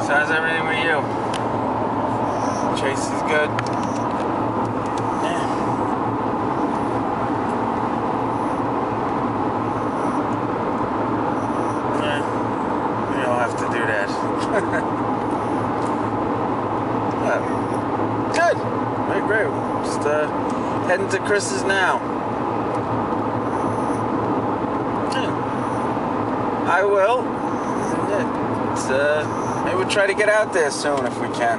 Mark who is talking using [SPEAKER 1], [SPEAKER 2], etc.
[SPEAKER 1] So how's everything with you? Tracy's good? Yeah. Yeah. We all have to do that. Good. Great. Just heading to Chris's now. Yeah. I will. Maybe we'll try to get out there soon if we can.